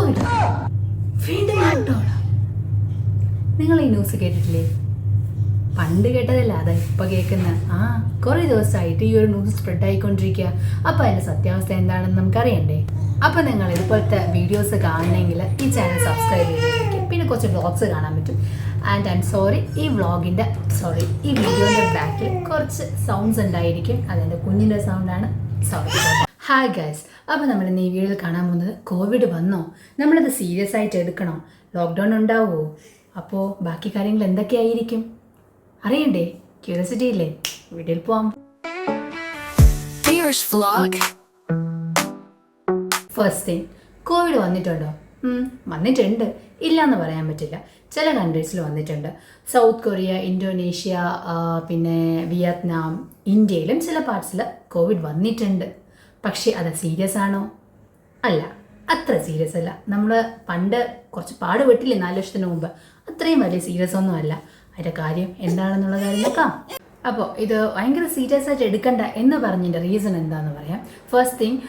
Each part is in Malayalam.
കോവിഡ് വീണ്ടും ലോക്ക്ഡൗൺ. നിങ്ങൾ ഈ ന്യൂസ് കേട്ടിട്ടില്ലേ? പണ്ട് കേട്ടതല്ല, അതാ ഇപ്പം കേൾക്കുന്ന. കുറേ ദിവസമായിട്ട് ഈ ഒരു ന്യൂസ് സ്പ്രെഡ് ആയിക്കൊണ്ടിരിക്കുക. അപ്പോൾ അതിൻ്റെ സത്യാവസ്ഥ എന്താണെന്ന് നമുക്കറിയണ്ടേ? അപ്പോൾ നിങ്ങൾ ഇതുപോലത്തെ വീഡിയോസ് കാണണമെങ്കിൽ ഈ ചാനൽ സബ്സ്ക്രൈബ് ചെയ്തിരിക്കും. പിന്നെ കുറച്ച് വ്ളോഗ്സ് കാണാൻ പറ്റും. ആൻഡ് ഐ എം സോറി, ഈ വീഡിയോൻ്റെ ബാക്കിൽ കുറച്ച് സൗണ്ട്സ് ഉണ്ടായിരിക്കും. അതെൻ്റെ കുഞ്ഞിൻ്റെ സൗണ്ടാണ്. സോറി. ഹായ് ഗൈസ്, അപ്പോൾ നമ്മൾ ഇന്ന് ഈ വീഡിയോയിൽ കാണാൻ പോകുന്നത് കോവിഡ് വന്നോ, നമ്മളത് സീരിയസ് ആയിട്ട് എടുക്കണോ, ലോക്ക്ഡൗൺ ഉണ്ടാവുമോ, അപ്പോൾ ബാക്കി കാര്യങ്ങൾ എന്തൊക്കെയായിരിക്കും അറിയണ്ടേ? ക്യൂരിയോസിറ്റി ഇല്ലേ? വീഡിയോയിൽ പോവാം. ഫസ്റ്റ് തിങ്, കോവിഡ് വന്നിട്ടുണ്ടോ? വന്നിട്ടുണ്ട്, ഇല്ല എന്ന് പറയാൻ പറ്റില്ല. ചില കൺട്രീസിൽ വന്നിട്ടുണ്ട്. സൗത്ത് കൊറിയ, ഇന്തോനേഷ്യ, പിന്നെ വിയറ്റ്നാം, ഇന്ത്യയിലും ചില പാർട്സിൽ കോവിഡ് വന്നിട്ടുണ്ട്. പക്ഷേ അത് സീരിയസ് ആണോ? അല്ല, അത്ര സീരിയസ് അല്ല. നമ്മൾ പണ്ട് കുറച്ച് പാടുപെട്ടില്ലേ 4 വർഷത്തിന് മുമ്പ്, അത്രയും വലിയ സീരിയസ് ഒന്നും അല്ല. അതിൻ്റെ കാര്യം എന്താണെന്നുള്ള കാര്യം നോക്കാം. അപ്പോൾ ഇത് ഭയങ്കര സീരിയസ് ആയിട്ട് എടുക്കണ്ട എന്ന് പറഞ്ഞതിൻ്റെ റീസൺ എന്താണെന്ന് പറയാം. ഫസ്റ്റ് തിങ്,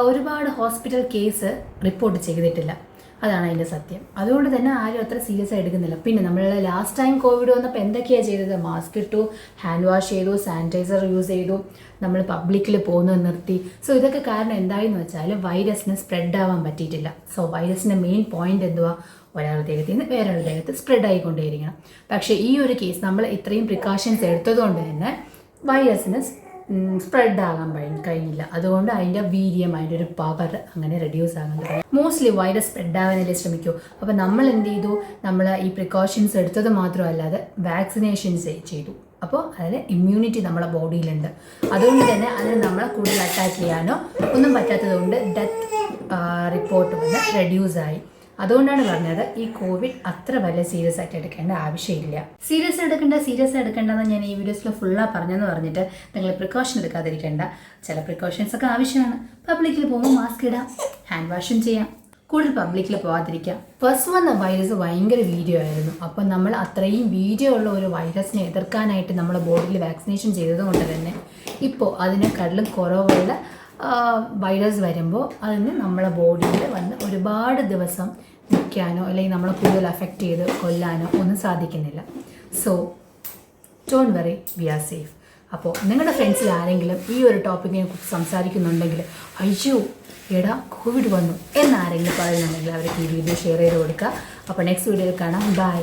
ഒരുപാട് ഹോസ്പിറ്റൽ കേസ് റിപ്പോർട്ട് ചെയ്തിട്ടില്ല, അതാണ് അതിൻ്റെ സത്യം. അതുകൊണ്ട് തന്നെ ആരും അത്ര സീരിയസ് ആയി എടുക്കുന്നില്ല. പിന്നെ നമ്മൾ ലാസ്റ്റ് ടൈം കോവിഡ് വന്നപ്പോൾ എന്തൊക്കെയാണ് ചെയ്തത്? മാസ്ക് ഇട്ടു, ഹാൻഡ് വാഷ് ചെയ്തു, സാനിറ്റൈസർ യൂസ് ചെയ്തു, നമ്മൾ പബ്ലിക്കിൽ പോകുന്നത് നിർത്തി. സോ ഇതൊക്കെ കാരണം എന്തായെന്ന് വെച്ചാൽ വൈറസിന് സ്പ്രെഡ് ആവാൻ പറ്റിയിട്ടില്ല. സോ വൈറസിൻ്റെ മെയിൻ പോയിന്റ് എന്തുവാ? ഒരാളുടെ ദേഹത്തിൽ നിന്ന് വേറൊരു ദേഹത്ത് സ്പ്രെഡ് ആയിക്കൊണ്ടേയിരിക്കണം. പക്ഷേ ഈ ഒരു കേസ് നമ്മൾ ഇത്രയും പ്രിക്കോഷൻസ് എടുത്തതുകൊണ്ട് തന്നെ വൈറസിന് സ്പ്രെഡ് ആകാൻ കഴിഞ്ഞില്ല. അതുകൊണ്ട് അതിൻ്റെ വീര്യം, അതിൻ്റെ ഒരു പവർ അങ്ങനെ റെഡ്യൂസ് ആകാൻ കഴിയും. മോസ്റ്റ്ലി വൈറസ് സ്പ്രെഡ് ആവാനല്ലേ ശ്രമിക്കൂ. അപ്പോൾ നമ്മൾ എന്ത് ചെയ്തു? നമ്മൾ ഈ പ്രിക്കോഷൻസ് എടുത്തത് മാത്രമല്ലാതെ വാക്സിനേഷൻസ് ചെയ്തു. അപ്പോൾ അതിൽ ഇമ്മ്യൂണിറ്റി നമ്മുടെ ബോഡിയിലുണ്ട്. അതുകൊണ്ട് തന്നെ അതിന് നമ്മളെ കൂടുതൽ അറ്റാക്ക് ചെയ്യാനോ ഒന്നും പറ്റാത്തത് കൊണ്ട് ഡെത്ത് റിപ്പോർട്ട് വന്ന് റെഡ്യൂസ് ആയി. അതുകൊണ്ടാണ് പറഞ്ഞത് ഈ കോവിഡ് അത്ര വലിയ സീരിയസ് ആയിട്ട് എടുക്കേണ്ട ആവശ്യമില്ല. സീരിയസ് എടുക്കേണ്ടതെന്ന് ഞാൻ ഈ വീഡിയോസിൽ ഫുള്ളാக പറഞ്ഞെന്ന് പറഞ്ഞിട്ട് നിങ്ങൾ പ്രിക്കോഷൻ എടുക്കാതിരിക്കേണ്ട. ചില പ്രിക്കോഷൻസ് ഒക്കെ ആവശ്യമാണ്. പബ്ലിക്കിൽ പോകുമ്പോൾ മാസ്ക് ഇടാം, ഹാൻഡ് വാഷും ചെയ്യാം, കൂടുതൽ പബ്ലിക്കിൽ പോകാതിരിക്കാം. ഫസ്റ്റ് വന്ന വൈറസ് ഭയങ്കര വീര്യം ആയിരുന്നു. അപ്പം നമ്മൾ അത്രയും വീര്യം ഉള്ള ഒരു വൈറസിനെ എതിർക്കാനായിട്ട് നമ്മുടെ ബോഡിയിൽ വാക്സിനേഷൻ ചെയ്തതുകൊണ്ട് തന്നെ ഇപ്പോൾ അതിനെക്കാട്ടിലും കുറവുള്ള വൈറസ് വരുമ്പോൾ അതിന് നമ്മളെ ബോഡിയിൽ വന്ന് ഒരുപാട് ദിവസം നിൽക്കാനോ അല്ലെങ്കിൽ നമ്മളെ കൂടുതൽ അഫക്റ്റ് ചെയ്ത് കൊല്ലാനോ ഒന്നും സാധിക്കുന്നില്ല. So don't worry, we are safe. അപ്പോൾ നിങ്ങളുടെ ഫ്രണ്ട്സിൽ ആരെങ്കിലും ഈ ഒരു ടോപ്പിക്കിനെ കുറിച്ച് സംസാരിക്കുന്നുണ്ടെങ്കിൽ, അയ്യോ എടാ കോവിഡ് വന്നു എന്നാരെങ്കിലും പറയുന്നുണ്ടെങ്കിൽ അവർക്ക് ഈ വീഡിയോ ഷെയർ ചെയ്ത് കൊടുക്കുക. അപ്പോൾ നെക്സ്റ്റ് വീഡിയോയിൽ കാണാം. ബൈ.